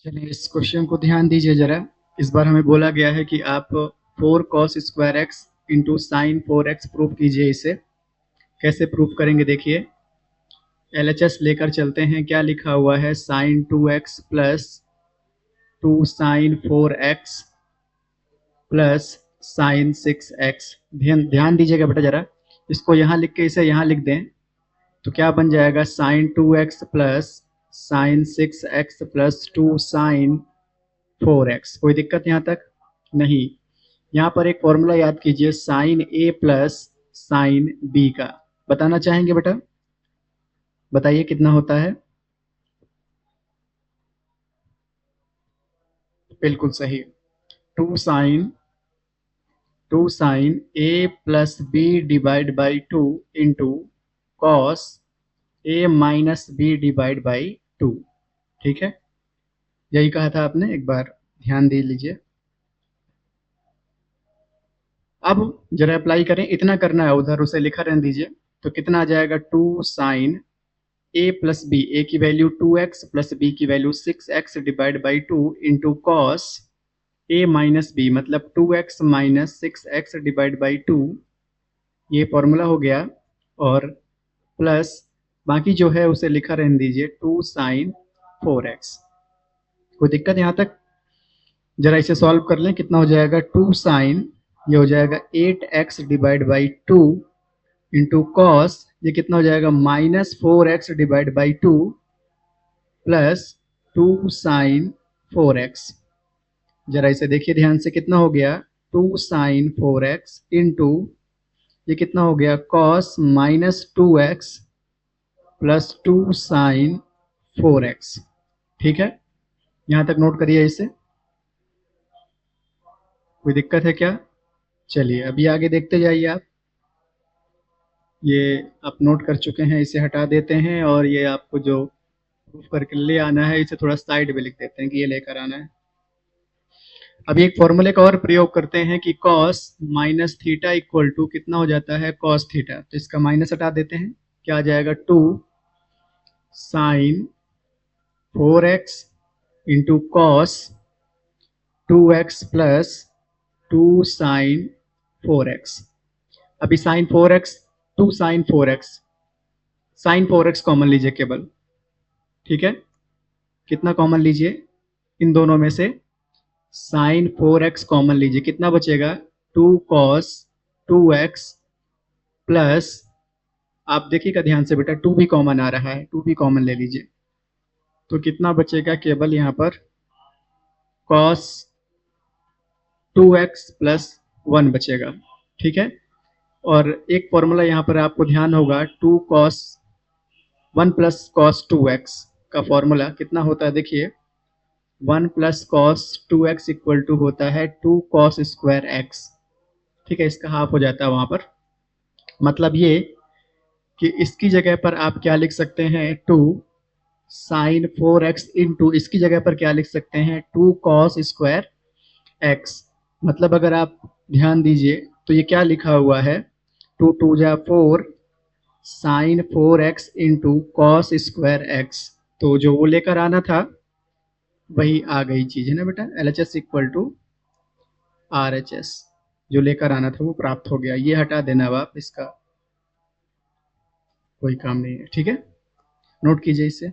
चलिए इस क्वेश्चन को ध्यान दीजिए जरा। इस बार हमें बोला गया है कि आप 4 cos² x into sine 4x proof कीजिए। इसे कैसे प्रूफ करेंगे देखिए। LHS लेकर चलते हैं। क्या लिखा हुआ है, sine 2x plus 2 sin 4x plus sine 6x। ध्यान ध्यान दीजिएगा बेटा जरा। इसको यहाँ लिख के इसे यहाँ लिख दें तो क्या बन जाएगा, sine 2x plus sine 6x plus 2 sin 4x। कोई दिक्कत यहाँ तक नहीं। यहाँ पर एक फॉर्मूला याद कीजिए, sign A plus sine B का। बताना चाहेंगे बेटा, बताइए कितना होता है। बिल्कुल सही। Two sine A plus B divide by 2 into cos A minus B divide by 2। ठीक है, यही कहा था आपने। एक बार ध्यान दे लीजिए। अब जरा अप्लाई करें। इतना करना है, उधर उसे लिखा रहने दीजिए। तो कितना आ जाएगा, 2 sin A plus B, A की वैल्यू 2x प्लस बी की value 6x divide by 2 into cos A minus B, मतलब 2x minus 6x divide by 2। ये फॉर्मूला हो गया। और प्लस बाकी जो है उसे लिखा रहने दीजिए, 2 sin 4x। कोई दिक्कत यहाँ तक। जरा इसे सॉल्व कर लें। कितना हो जाएगा, 2 sin, ये हो जाएगा 8x divide by 2 into cos, ये कितना हो जाएगा, -4x divide by 2 plus 2 sin 4x। जरा इसे देखिए ध्यान से। कितना हो गया, 2 sin 4x इंटू ये कितना हो गया, cos -2x plus 2 sin 4x। ठीक है, यहां तक नोट करिए इसे। कोई दिक्कत है क्या। चलिए अभी आगे देखते जाइए आप। ये आप नोट कर चुके हैं, इसे हटा देते हैं। और ये आपको जो प्रूफ करके ले आना है, इसे थोड़ा साइड में लिख देते हैं कि ये लेकर आना है। अभी एक फॉर्मूले का और प्रयोग करते हैं कि cos minus theta equal to कितना हो जाता है, cos थीटा। तो इसका माइनस हटा देते हैं। क्या आ जाएगा, 2 sin 4x into cos 2x plus 2 sin 4x। अभी sin 4x, 2 sin 4x common लीजिए केवल। ठीक है, कितना कॉमन लीजिए इन दोनों में से, sin 4x कॉमन लीजिए। कितना बचेगा, 2 cos 2x प्लस, आप देखिएगा ध्यान से बेटा, 2 भी कॉमन आ रहा है, 2 भी कॉमन ले लीजिए। तो कितना बचेगा, केवल यहाँ पर cos 2x प्लस 1 बचेगा। ठीक है, और एक फॉर्मूला यहाँ पर आपको ध्यान होगा, 1 प्लस cos 2x का फॉर्मूला कितना होता है देखिए, 1 plus cos 2x equal to होता है 2 cos²x। ठीक है, इसका हाफ हो जाता है वहां पर। मतलब ये कि इसकी जगह पर आप क्या लिख सकते हैं, 2 sin 4x इंटू इसकी जगह पर क्या लिख सकते हैं, 2 cos²x। मतलब अगर आप ध्यान दीजिए तो ये क्या लिखा हुआ है, 2 2 जा 4 sin 4x इंटू cos²x। तो जो वो लेकर आना था वही आ गई चीज है ना बेटा। LHS इक्वल टू RHS, जो लेकर आना था वो प्राप्त हो गया। ये हटा देना अब आप, इसका कोई काम नहीं है। ठीक है, नोट कीजिए इसे।